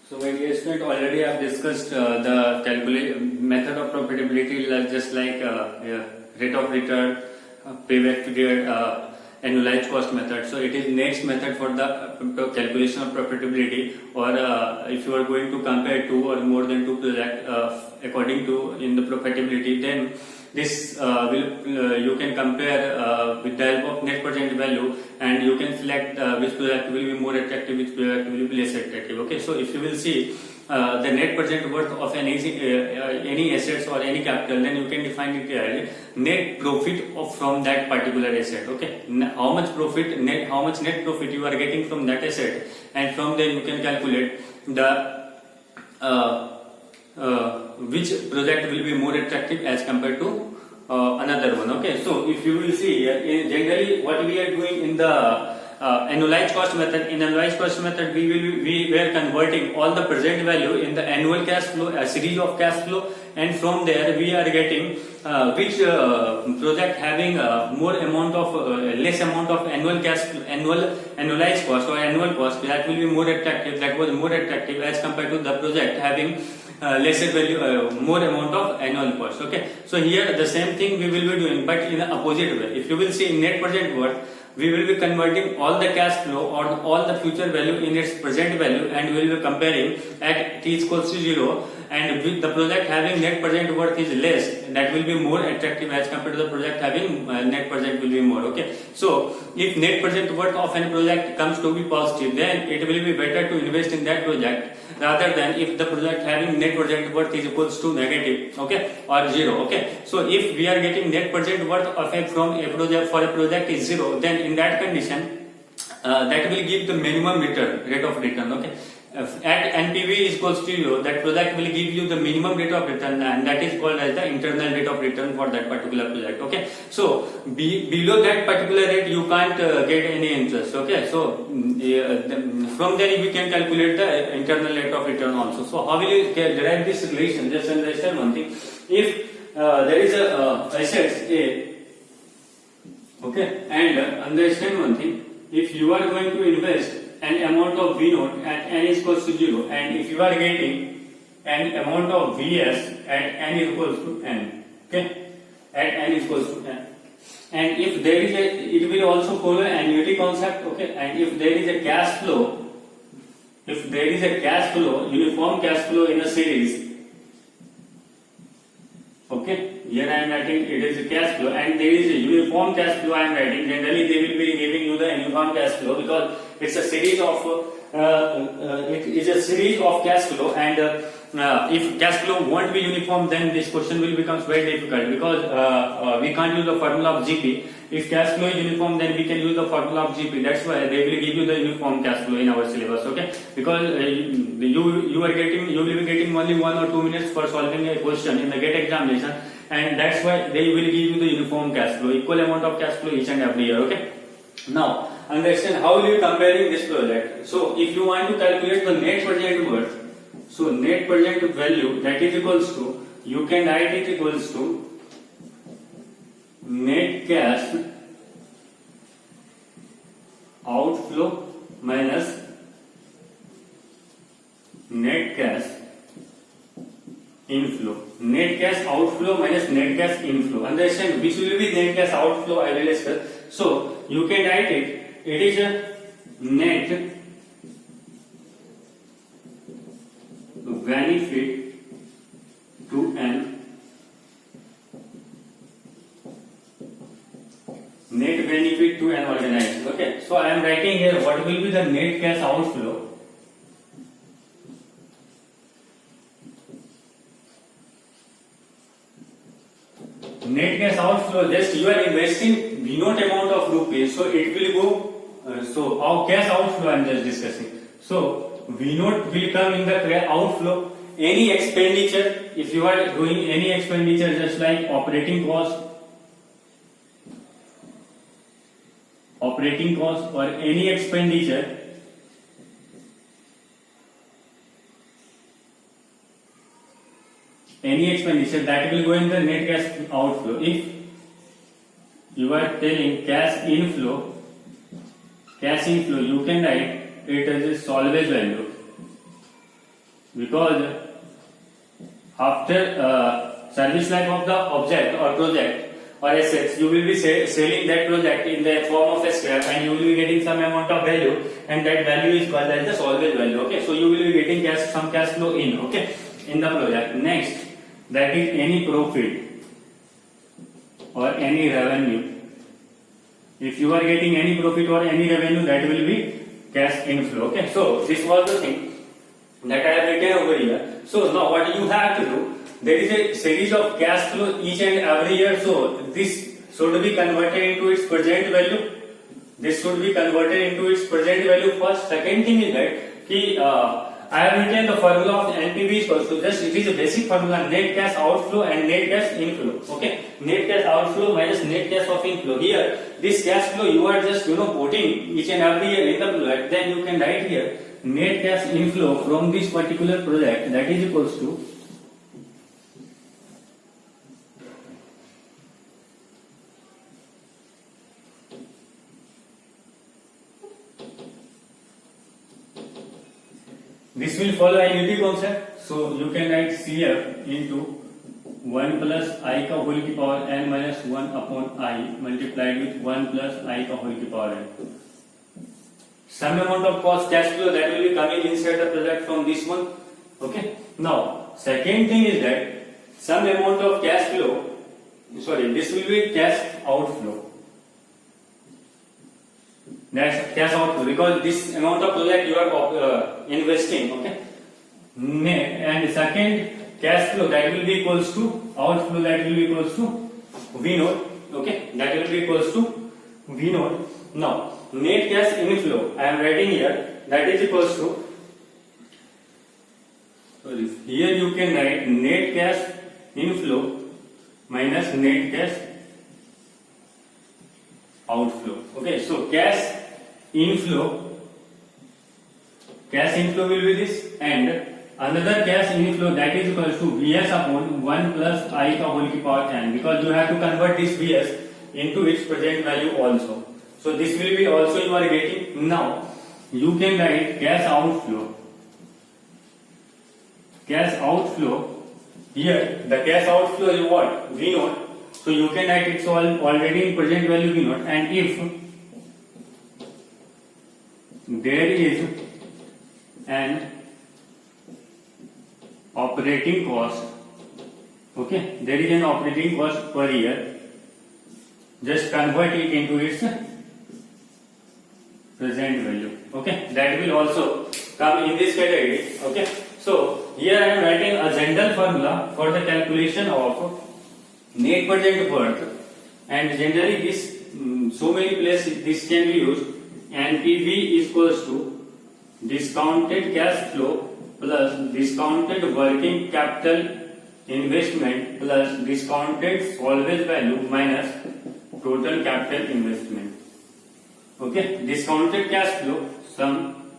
So my dear student, already I have discussed the method of profitability, just like rate of return, payback period, annualized cost method. So it is next method for the calculation of profitability, or if you are going to compare two or more than two projects according to in the profitability, then this you can compare with the help of net present value, and you can select which project will be more attractive, which project will be less attractive. Okay, so if you will see the net present worth of any assets or any capital, then you can define it as net profit from that particular asset. Okay, how much net profit you are getting from that asset, and from there you can calculate the which project will be more attractive as compared to another one. Okay, so if you will see, generally what we are doing in the annualized cost method, we were converting all the present value in the annual cash flow, a series of cash flow, and from there we are getting which project having less amount of annualized cost or annual cost, that will be more attractive, as compared to the project having lesser value, more amount of annual cost. Okay, so here the same thing we will be doing, but in the opposite way. If you will see in net present worth, we will be converting all the cash flow or all the future value in its present value, and we will be comparing at t equals to 0, and with the project having net present worth is less, that will be more attractive as compared to the project having net present will be more. Okay, so if net present worth of any project comes to be positive, then it will be better to invest in that project rather than if the project having net present worth is equals to negative, okay, or 0. Okay, so if we are getting net present worth of a project is 0, then in that condition that will give the minimum rate of return. Okay, at NPV is equals to 0, that project will give you the minimum rate of return, and that is called as the internal rate of return for that particular project. Okay, so below that particular rate you can't get any interest. Okay, so from there we can calculate the internal rate of return also. So how will you derive this relation? Just understand one thing. If there is a assets A, okay, and understand one thing, if you are going to invest an amount of V naught at n is equals to 0, and if you are getting an amount of Vs at n is equals to n, okay, at n is equals to n, and if there is it will also follow annuity concept. Okay, and if there is a cash flow, uniform cash flow in a series, okay, here I am writing it is a cash flow, and there is a uniform cash flow I am writing. Generally they will be giving you the uniform cash flow because it's a series of cash flow, and if cash flow won't be uniform, then this question will become very difficult, because we can't use the formula of GP. If cash flow is uniform, then we can use the formula of GP. That's why they will give you the uniform cash flow in our syllabus. Okay, because you will be getting only 1 or 2 minutes for solving a question in the GATE examination, and that's why they will give you the uniform cash flow, equal amount of cash flow each and every year. Okay, now understand how will you comparing this project. So if you want to calculate the net present worth, so net present value, that is equals to, you can write it equals to net cash outflow minus net cash inflow. Net cash outflow minus net cash inflow. Understand which will be net cash outflow, I will discuss. So you can write it is a net benefit to an organization. Okay, so I am writing here what will be the net cash outflow. Net cash outflow, just you are investing V naught amount of rupees, so it will go. So our cash outflow I am just discussing. So V naught will come in the outflow. Any expenditure, if you are doing any expenditure, just like operating cost or any expenditure, that will go in the net cash outflow. If you are telling cash inflow, you can write it as a salvage value. because after service life of the object or project or assets, you will be selling that project in the form of a scrap, and you will be getting some amount of value, and that value is called as the salvage value. Okay, so you will be getting some cash flow in, okay, in the project. Next, that is any profit or any revenue. If you are getting any profit or any revenue, that will be cash inflow. Okay, so this was the thing that I have written over here. So now what you have to do, there is a series of cash flow each and every year. So this should be converted into its present value. This should be converted into its present value first. Second thing is that I have written the formula of NPV is also just, it is a basic formula, net cash outflow and net cash inflow. Okay, net cash outflow minus net cash of inflow. Here this cash flow you are just putting each and every year in the project. Then you can write here net cash inflow from this particular project, that is equals to this will follow annuity concept. So you can write CF into 1 plus I का whole की power n minus 1 upon I multiplied with 1 plus I का whole की power n. Some amount of cost cash flow that will be coming inside the project from this one. Okay. Now, second thing is that some amount of cash flow, this will be cash outflow. That's cash outflow because this amount of project you are investing. Okay. And second, cash flow that will be equals to outflow, that will be equals to V naught. Okay, that will be equals to V naught. Now, net cash inflow I am writing here, that is equals to, here you can write net cash inflow minus net cash outflow. Okay, so cash inflow will be this, and another cash inflow that is equals to Vs upon 1 plus I का whole की power n, because you have to convert this Vs into its present value also. So this will be also you are getting. Now you can write cash outflow. Cash outflow, here the cash outflow is what? V naught. So you can write it's already in present value V naught, and if there is an operating cost, okay, there is an operating cost per year, just convert it into its present value. Okay, that will also come in this category. Okay, so here I am writing a general formula for the calculation of net present worth, and generally this so many places this can be used. NPV is equals to discounted cash flow plus discounted working capital investment plus discounted salvage value minus total capital investment. Okay, discounted cash flow, some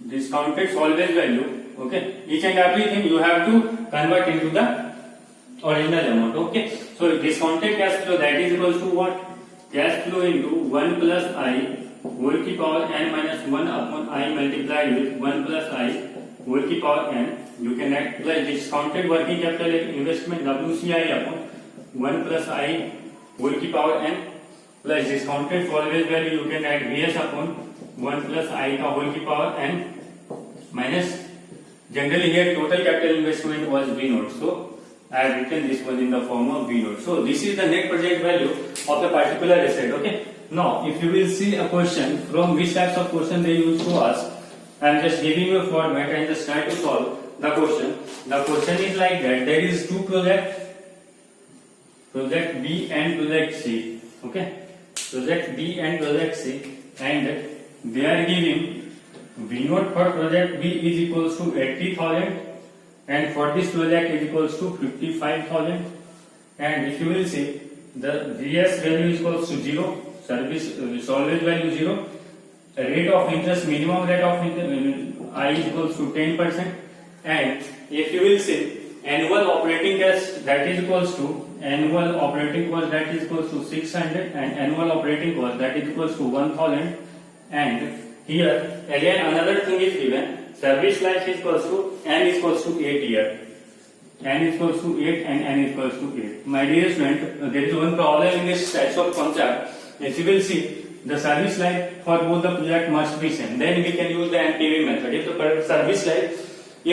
discounted salvage value. Okay, each and everything you have to convert into the original amount. Okay, so discounted cash flow, that is equals to what? Cash flow into 1 plus I whole की power n minus 1 upon I multiplied with 1 plus I whole की power n. You can add plus discounted working capital investment WCI upon 1 plus I whole की power n plus discounted salvage value you can add Vs upon 1 plus I का whole की power n minus, generally here total capital investment was V naught. So I have written this one in the form of V naught. So this is the net present value of a particular asset. Okay. Now, if you will see a question, from which types of question they used to ask, I am just giving you a format and just try to solve the question. The question is like that: there is two projects, project B and project C. Okay, project B and project C, and they are giving V naught for project B is equals to 80,000, and for this project is equals to 55,000. And if you will see, the Vs value is equals to 0. Service salvage value 0, rate of interest, minimum rate of interest I is equals to 10%, and if you will see annual operating cash, that is equals to annual operating cost, that is equals to 600, and annual operating cost, that is equals to 1000, and here again another thing is given. Service life is equals to n is equals to 8 year. N is equals to 8 and n is equals to 8. My dear student, there is one problem in this types of concept. If you will see, the service life for both the project must be same. Then we can use the NPV method. If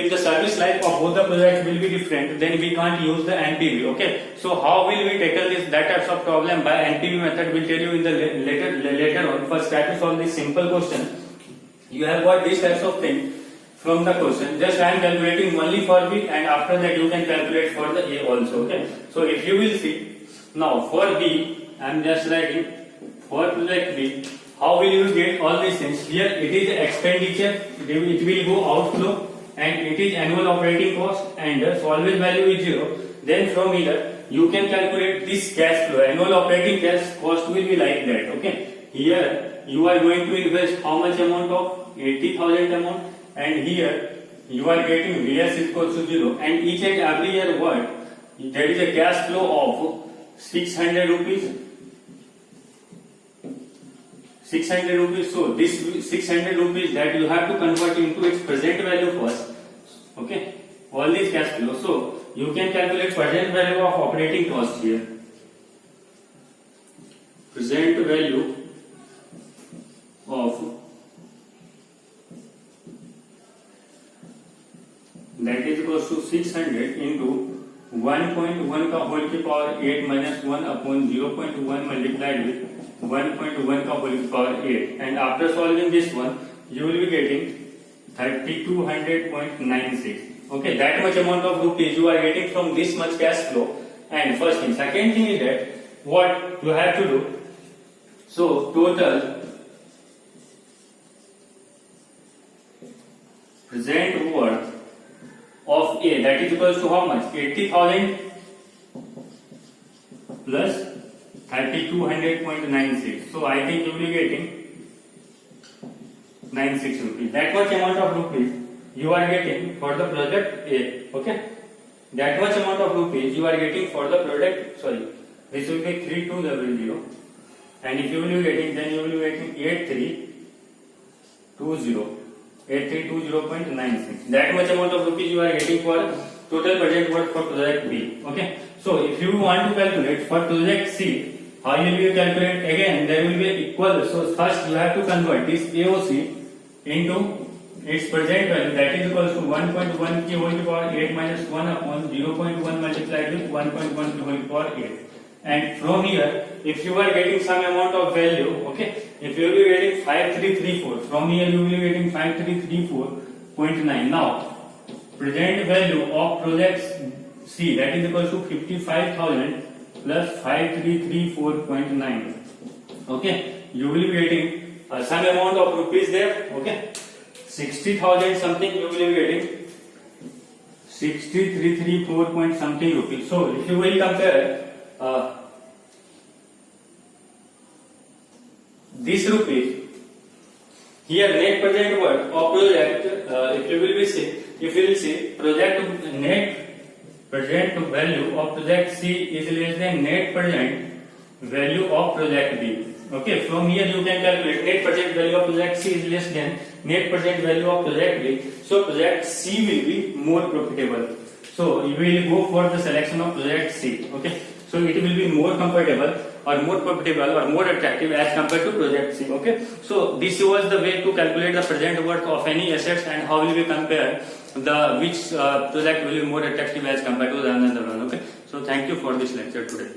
the service life of both the projects will be different, then we can't use the NPV. Okay. So how will we tackle that types of problem by NPV method? We'll tell you in the later on. First, try to solve this simple question. You have got these types of things from the question. Just I am calculating only for B, and after that you can calculate for the A also. Okay. So if you will see now for B, I am just writing for project B. How will you get all these things? Here it is expenditure. It will go outflow. And it is annual operating cost, and the solvent value is 0. Then from here you can calculate this cash flow. Annual operating cash cost will be like that. Okay. Here you are going to invest how much amount of 80,000 amount, and here you are getting VS is equals to 0. And each and every year what? There is a cash flow of 600 rupees. 600 rupees. So this 600 rupees that you have to convert into its present value first. Okay. All these cash flow. So you can calculate present value of operating cost here. Present value of that is equals to 600 into 1.1 का whole की power 8 minus 1 upon 0.1 multiplied with 1.1 का whole power 8, and after solving this one you will be getting 3200.96. Okay, that much amount of rupees you are getting from this much cash flow. And first thing, second thing is that what you have to do. So total present worth of A, that is equals to how much? 80,000 plus 3200.96. So I think you will be getting 96 rupees. That much amount of rupees you are getting for the project A. Okay. That much amount of rupees you are getting for the project. Sorry, this will be 3200. And if you will be getting, then you will be getting 8320.96. That much amount of rupees you are getting for total project work for project B. Okay. So if you want to calculate for project C, how you will calculate? Again, there will be equal. So first you have to convert this AOC into its present value, that is equals to 1.1 की whole की power 8 minus 1 upon 0.1 multiplied with 1.1 की whole की power 8. And from here, if you are getting some amount of value, okay, if you will be getting 5334, from here you will be getting 5334.9. Now, present value of project C, that is equals to 55,000 plus 5334.9. Okay, you will be getting some amount of rupees there. Okay, 60,000 something you will be getting 6334 point something rupees. So if you will compare this rupees here, net present worth of project, if you will see project net present value of project C is less than net present value of project B. Okay, from here you can calculate net present value of project C is less than net present value of project B. So project C will be more profitable. So you will go for the selection of project C. Okay, so it will be more comfortable or more profitable or more attractive as compared to project C. Okay, so this was the way to calculate the present worth of any assets, and how will we compare the which project will be more attractive as compared to the another one. Okay, so thank you for this lecture today.